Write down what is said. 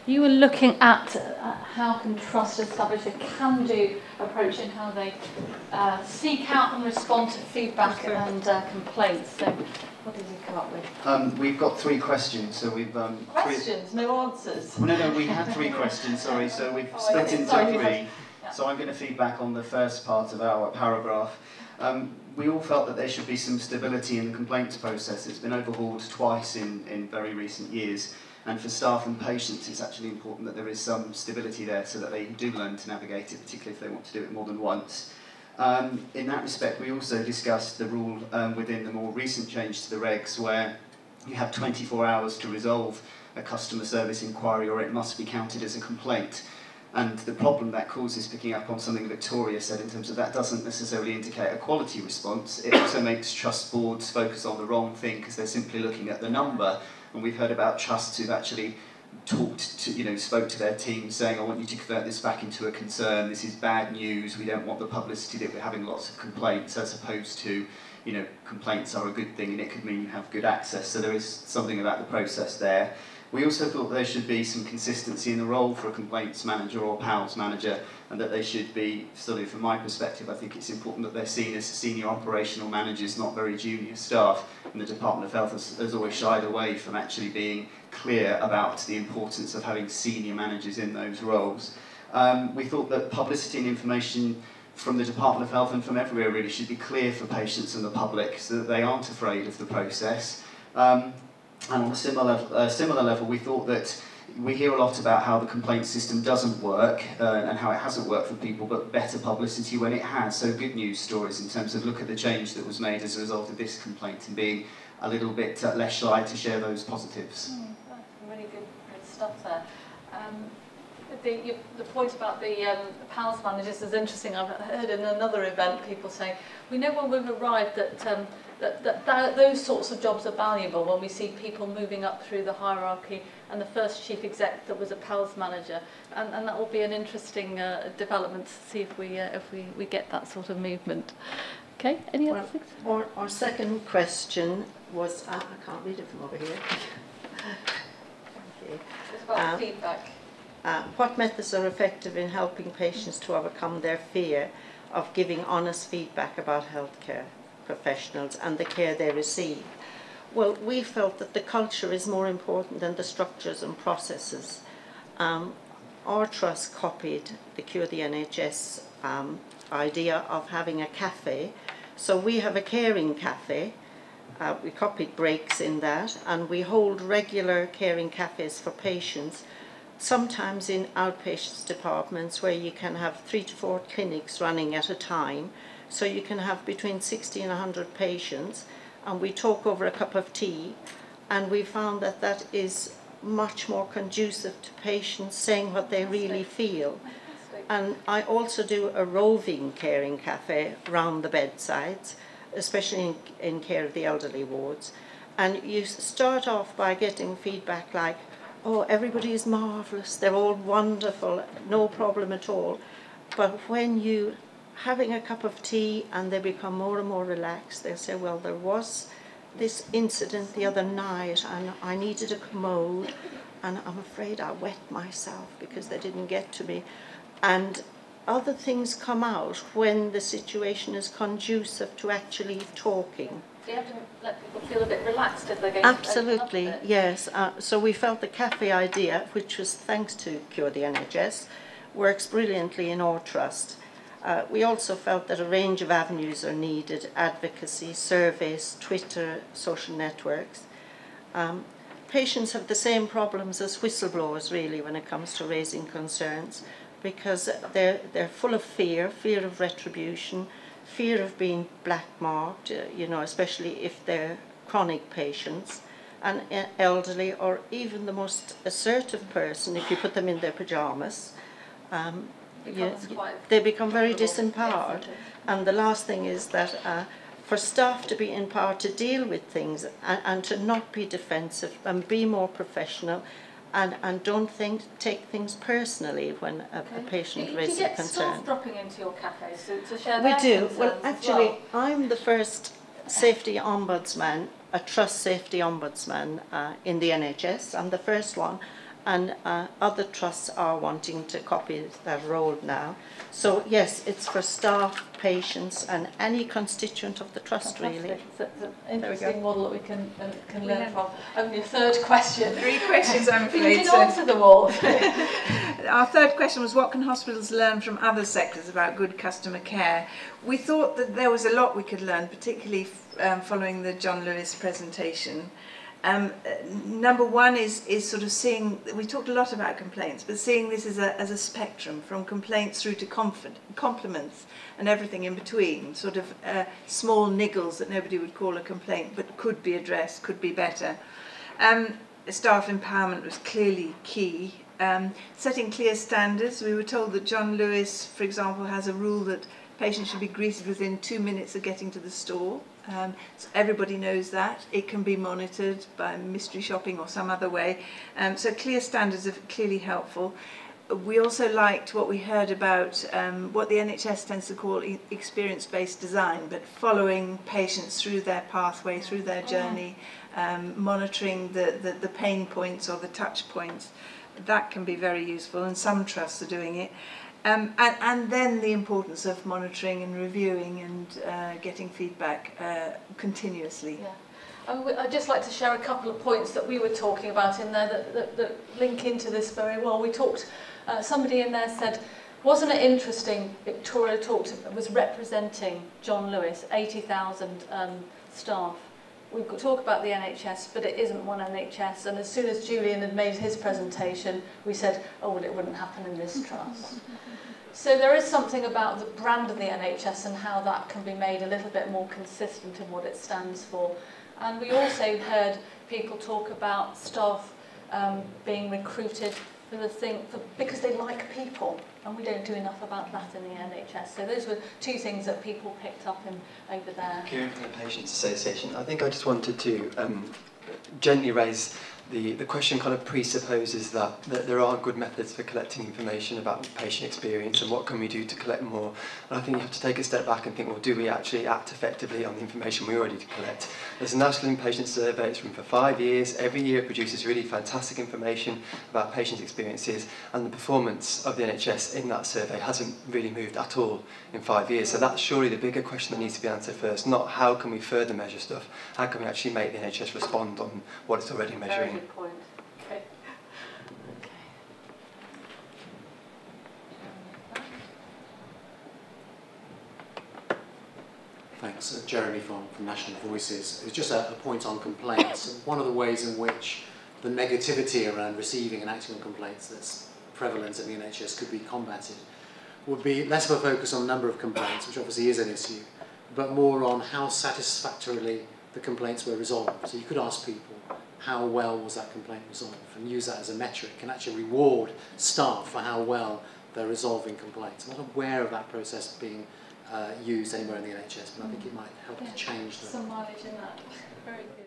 You were looking at how can trust establish a can-do approach in how they seek out and respond to feedback and complaints. So, what did you come up with? We've got 3 questions, so we've questions, no answers. Well, no, we had 3 questions. Sorry, so we've split into 3. Yeah. So I'm going to feedback on the first part of our paragraph. We all felt that there should be some stability in the complaints process. It's been overhauled twice in very recent years. And for staff and patients, it's actually important that there is some stability there so that they do learn to navigate it, particularly if they want to do it more than once. In that respect, we also discussed the rule within the more recent change to the regs where you have 24 hours to resolve a customer service inquiry or it must be counted as a complaint. And the problem that causes, picking up on something Victoria said in terms of that doesn't necessarily indicate a quality response. It also makes trust boards focus on the wrong thing because they're simply looking at the number. And we've heard about trusts who've actually talked to, spoke to their team saying, I want you to convert this back into a concern, this is bad news, we don't want the publicity that we're having lots of complaints, as opposed to, complaints are a good thing and it could mean you have good access. So there is something about the process there. We also thought there should be some consistency in the role for a complaints manager or PALS manager, and that they should be, certainly from my perspective, I think it's important that they're seen as senior operational managers, not very junior staff. And the Department of Health has always shied away from actually being clear about the importance of having senior managers in those roles. We thought that publicity and information from the Department of Health and from everywhere really should be clear for patients and the public so that they aren't afraid of the process. And on a similar level, we thought that we hear a lot about how the complaint system doesn't work and how it hasn't worked for people, but better publicity when it has. So good news stories in terms of look at the change that was made as a result of this complaint and being a little bit less shy to share those positives. Really good stuff there. The point about the PALS managers is interesting. I've heard in another event people saying, we know when we've arrived that those sorts of jobs are valuable when we see people moving up through the hierarchy, and the first chief exec that was a PALS manager, and that will be an interesting development to see if we get that sort of movement. Okay, any other things? Our second question was, I can't read it from over here. Okay. It's about feedback. What methods are effective in helping patients to overcome their fear of giving honest feedback about healthcare professionals and the care they receive? Well, we felt that the culture is more important than the structures and processes. Our trust copied the Cure the NHS idea of having a cafe. So we have a caring cafe. We copied breaks in that, and we hold regular caring cafes for patients, sometimes in outpatients departments where you can have 3 to 4 clinics running at a time. So you can have between 60 and 100 patients, and we talk over a cup of tea, and we found that that is much more conducive to patients saying what they really feel. And I also do a roving caring cafe round the bedsides, especially in care of the elderly wards. And you start off by getting feedback like, oh, everybody is marvellous, they're all wonderful, no problem at all. But when you having a cup of tea and they become more and more relaxed, they'll say, well, there was this incident the other night and I needed a commode and I'm afraid I wet myself because they didn't get to me. And other things come out when the situation is conducive to actually talking. So you have to let people feel a bit relaxed if they're going Absolutely, to open up a bit. yes. So we felt the cafe idea, which was thanks to Cure the NHS, works brilliantly in our trust. We also felt that a range of avenues are needed: advocacy, surveys, Twitter, social networks. Patients have the same problems as whistleblowers, really, when it comes to raising concerns, because they're full of fear of retribution, fear of being black-marked, especially if they're chronic patients, and elderly, or even the most assertive person, if you put them in their pyjamas, they become very disempowered. And the last thing is that for staff to be empowered to deal with things and to not be defensive and be more professional, and don't take things personally when a patient raises a concern. Do you get staff dropping into your cafes to share their concerns? We do. Well, actually, I'm the first safety ombudsman, a trust safety ombudsman in the NHS. I'm the first one. and other trusts are wanting to copy that role now. So yes, it's for staff, patients and any constituent of the trust. Fantastic. Really. So it's an interesting model that we can learn from. Only a third question. 3 questions, I'm You afraid. can answer them all. Our third question was, what can hospitals learn from other sectors about good customer care? We thought that there was a lot we could learn, particularly following the John Lewis presentation. Number one is sort of seeing, we talked a lot about complaints, but seeing this as a spectrum, from complaints through to compliments and everything in between, sort of small niggles that nobody would call a complaint but could be addressed, could be better. Staff empowerment was clearly key. Setting clear standards. We were told that John Lewis, for example, has a rule that patients should be greeted within 2 minutes of getting to the store. So everybody knows that. It can be monitored by mystery shopping or some other way. So clear standards are clearly helpful. We also liked what we heard about what the NHS tends to call experience-based design, but following patients through their pathway, through their journey, monitoring the pain points or the touch points. That can be very useful, and some trusts are doing it. And then the importance of monitoring and reviewing and getting feedback continuously. Yeah. I'd just like to share a couple of points that we were talking about in there that link into this very well. We talked, somebody in there said, wasn't it interesting, Victoria was representing John Lewis, 80,000 staff. We could talk about the NHS, but it isn't one NHS, and as soon as Julian had made his presentation, we said, oh, well, it wouldn't happen in this trust. So there is something about the brand of the NHS and how that can be made a little bit more consistent in what it stands for. And we also heard people talk about staff being recruited because they like people, and we don't do enough about that in the NHS. So those were 2 things that people picked up over there. Kieran from the Patients Association. I think I just wanted to gently raise the question kind of presupposes that there are good methods for collecting information about patient experience and what can we do to collect more. And I think you have to take a step back and think, well, do we actually act effectively on the information we already collect? There's a National Inpatient Survey, it's run for 5 years. Every year it produces really fantastic information about patient experiences, and the performance of the NHS in that survey hasn't really moved at all in 5 years. So that's surely the bigger question that needs to be answered first, not how can we further measure stuff, how can we actually make the NHS respond on what it's already measuring. Very good point. Okay. Thanks. Jeremy from National Voices. It's just a point on complaints. One of the ways in which the negativity around receiving and acting on complaints that's prevalent in the NHS could be combated would be less of a focus on the number of complaints, which obviously is an issue, but more on how satisfactorily the complaints were resolved. So you could ask people, how well was that complaint resolved, and use that as a metric and actually reward staff for how well they're resolving complaints. I'm not aware of that process being used anywhere in the NHS, but I think it might help to change that. Some mileage in that. Very good.